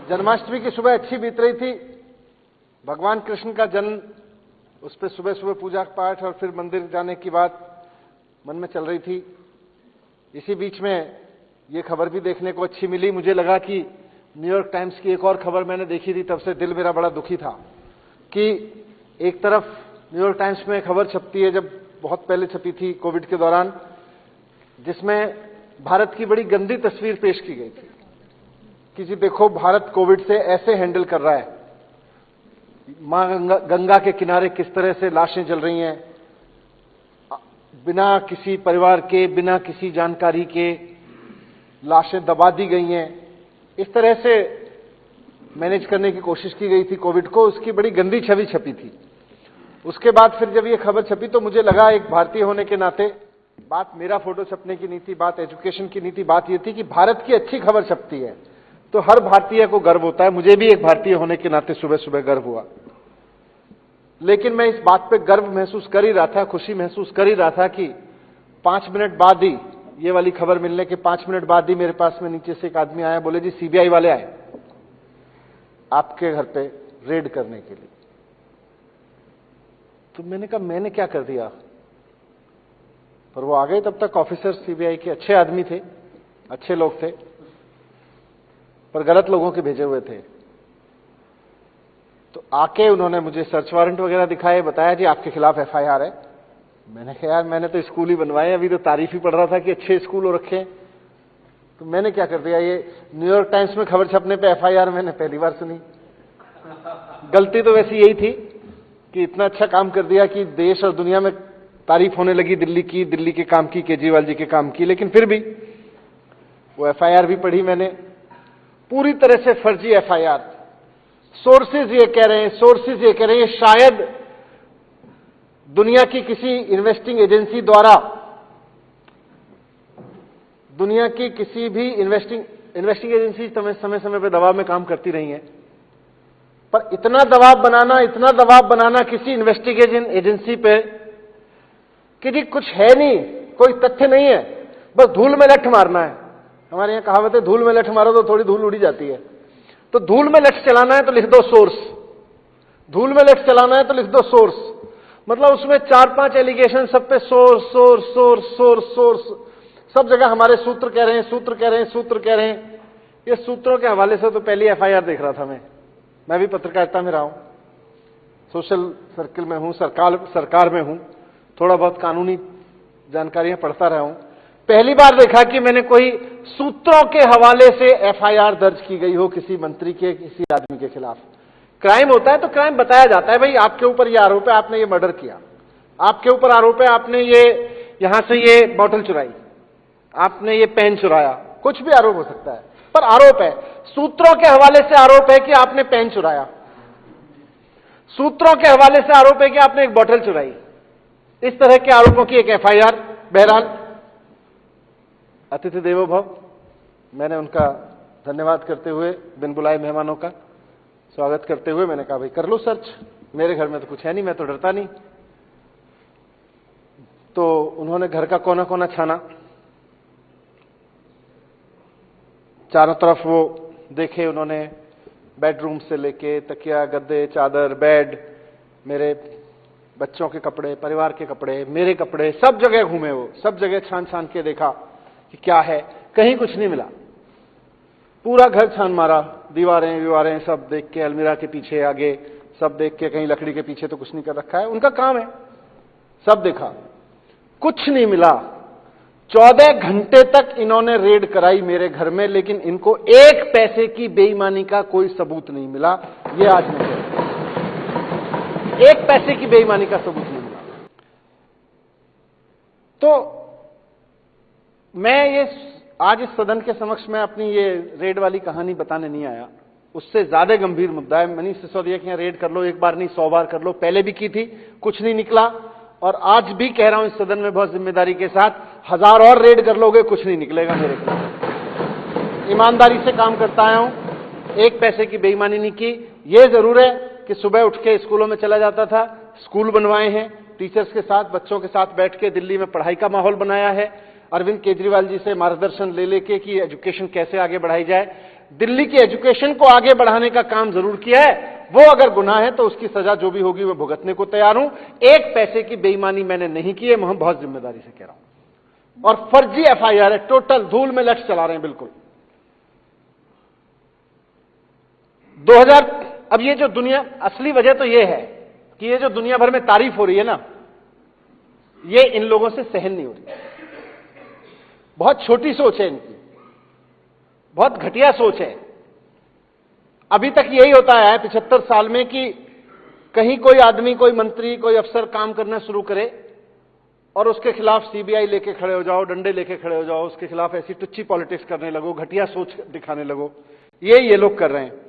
जन्माष्टमी की सुबह अच्छी बीत रही थी। भगवान कृष्ण का जन्म, उस पर सुबह सुबह पूजा पाठ और फिर मंदिर जाने की बात मन में चल रही थी। इसी बीच में ये खबर भी देखने को अच्छी मिली। मुझे लगा कि न्यूयॉर्क टाइम्स की एक और खबर मैंने देखी थी, तब से दिल मेरा बड़ा दुखी था कि एक तरफ न्यूयॉर्क टाइम्स में खबर छपती है, जब बहुत पहले छपी थी कोविड के दौरान, जिसमें भारत की बड़ी गंदी तस्वीर पेश की गई थी कि जी देखो भारत कोविड से ऐसे हैंडल कर रहा है। मां गंगा के किनारे किस तरह से लाशें जल रही हैं, बिना किसी परिवार के, बिना किसी जानकारी के लाशें दबा दी गई हैं। इस तरह से मैनेज करने की कोशिश की गई थी कोविड को, उसकी बड़ी गंदी छवि छपी थी। उसके बाद फिर जब ये खबर छपी तो मुझे लगा, एक भारतीय होने के नाते, बात मेरा फोटो छपने की नहीं थी, बात एजुकेशन की नहीं थी, बात ये थी कि भारत की अच्छी खबर छपती है तो हर भारतीय को गर्व होता है। मुझे भी एक भारतीय होने के नाते सुबह सुबह गर्व हुआ, लेकिन मैं इस बात पे गर्व महसूस कर ही रहा था, खुशी महसूस कर ही रहा था कि 5 मिनट बाद ही, ये वाली खबर मिलने के 5 मिनट बाद ही मेरे पास में नीचे से एक आदमी आया, बोले जी सीबीआई वाले आए आपके घर पे रेड करने के लिए। तो मैंने कहा मैंने क्या कर दिया, पर वो आ गए। तब तक ऑफिसर सीबीआई के अच्छे आदमी थे, अच्छे लोग थे, पर गलत लोगों के भेजे हुए थे। तो आके उन्होंने मुझे सर्च वारंट वगैरह दिखाए, बताया जी आपके खिलाफ एफआईआर है। मैंने कहा यार मैंने तो स्कूल ही बनवाए, अभी तो तारीफ ही पढ़ रहा था कि अच्छे स्कूल हो रखे। तो मैंने क्या कर दिया, ये न्यूयॉर्क टाइम्स में खबर छपने पे एफआईआर मैंने पहली बार सुनी। गलती तो वैसी यही थी कि इतना अच्छा काम कर दिया कि देश और दुनिया में तारीफ होने लगी दिल्ली की, दिल्ली के काम की, केजरीवाल जी के काम की। लेकिन फिर भी वो एफआईआर भी पढ़ी मैंने, पूरी तरह से फर्जी एफआईआर। सोर्सेज ये कह रहे हैं, सोर्सेज ये कह रहे हैं शायद दुनिया की किसी इन्वेस्टिंग एजेंसी द्वारा, दुनिया की किसी भी इन्वेस्टिंग एजेंसी समय समय पर दबाव में काम करती रही हैं, पर इतना दबाव बनाना किसी इन्वेस्टिगेशन एजेंसी पे कि जी कुछ है नहीं, कोई तथ्य नहीं है, बस धूल में लठ मारना है। हमारे यहां कहावत है धूल में लठ मारो तो थोड़ी धूल उड़ी जाती है। तो धूल में लठ चलाना है तो लिख दो सोर्स, धूल में लठ चलाना है तो लिख दो सोर्स। मतलब उसमें 4-5 एलिगेशन, सब पे source source source source source, सब जगह हमारे सूत्र कह रहे हैं, सूत्र कह रहे हैं, सूत्र कह रहे हैं। ये सूत्रों के हवाले से तो पहली एफआईआर देख रहा था मैं भी पत्रकारिता में रहा हूं, सोशल सर्किल में हूं, सरकार में हूं, थोड़ा बहुत कानूनी जानकारियां पढ़ता रहा हूं। पहली बार देखा कि मैंने कोई सूत्रों के हवाले से एफआईआर दर्ज की गई हो किसी मंत्री के, किसी आदमी के खिलाफ। क्राइम होता है तो क्राइम बताया जाता है, भाई आपके ऊपर ये आरोप है, आपने ये मर्डर किया, आपके ऊपर आरोप है आपने ये यहां से ये बोतल चुराई, आपने ये पेन चुराया, कुछ भी आरोप हो सकता है, पर आरोप है। सूत्रों के हवाले से आरोप है कि आपने पेन चुराया, सूत्रों के हवाले से आरोप है कि आपने एक बोतल चुराई। इस तरह के आरोपों की एक एफआईआर। बहरहाल अतिथि देवो भव, मैंने उनका धन्यवाद करते हुए, बिन बुलाए मेहमानों का स्वागत करते हुए मैंने कहा भाई कर लो सर्च, मेरे घर में तो कुछ है नहीं, मैं तो डरता नहीं। तो उन्होंने घर का कोना कोना छाना, चारों तरफ वो देखे उन्होंने, बेडरूम से लेके तकिया, गद्दे, चादर, बेड, मेरे बच्चों के कपड़े, परिवार के कपड़े, मेरे कपड़े, सब जगह घूमे वो, सब जगह छान छान के देखा कि क्या है। कहीं कुछ नहीं मिला, पूरा घर छान मारा, दीवारें सब देख के, अलमीरा के पीछे आगे सब देख के, कहीं लकड़ी के पीछे तो कुछ नहीं कर रखा है, उनका काम है, सब देखा, कुछ नहीं मिला। 14 घंटे तक इन्होंने रेड कराई मेरे घर में, लेकिन इनको 1 पैसे की बेईमानी का कोई सबूत नहीं मिला। ये आज नहीं, 1 पैसे की बेईमानी का सबूत नहीं मिला। तो मैं ये आज इस सदन के समक्ष में अपनी ये रेड वाली कहानी बताने नहीं आया, उससे ज्यादा गंभीर मुद्दा है। मनीष सिसोदिया के यहां रेड कर लो, एक बार नहीं 100 बार कर लो, पहले भी की थी, कुछ नहीं निकला, और आज भी कह रहा हूं इस सदन में बहुत जिम्मेदारी के साथ, 1000 और रेड कर लोगे कुछ नहीं निकलेगा मेरे को। ईमानदारी से काम करता आया हूं, 1 पैसे की बेईमानी नहीं की। यह जरूर है कि सुबह उठ के स्कूलों में चला जाता था, स्कूल बनवाए हैं, टीचर्स के साथ, बच्चों के साथ बैठ के दिल्ली में पढ़ाई का माहौल बनाया है, अरविंद केजरीवाल जी से मार्गदर्शन ले लेके कि एजुकेशन कैसे आगे बढ़ाई जाए। दिल्ली की एजुकेशन को आगे बढ़ाने का काम जरूर किया है, वो अगर गुनाह है तो उसकी सजा जो भी होगी मैं भुगतने को तैयार हूं। एक पैसे की बेईमानी मैंने नहीं की है, मैं बहुत जिम्मेदारी से कह रहा हूं। और फर्जी एफआईआर है, टोटल धूल में लठ चला रहे हैं बिल्कुल। 2000 अब ये जो दुनिया, असली वजह तो ये है कि ये जो दुनिया भर में तारीफ हो रही है ना, ये इन लोगों से सहन नहीं हो रही। बहुत छोटी सोच है इनकी, बहुत घटिया सोच है। अभी तक यही होता है 75 साल में कि कहीं कोई आदमी, कोई मंत्री, कोई अफसर काम करना शुरू करे और उसके खिलाफ सीबीआई लेके खड़े हो जाओ, डंडे लेके खड़े हो जाओ, उसके खिलाफ ऐसी टुच्ची पॉलिटिक्स करने लगो, घटिया सोच दिखाने लगो। ये लोग कर रहे हैं।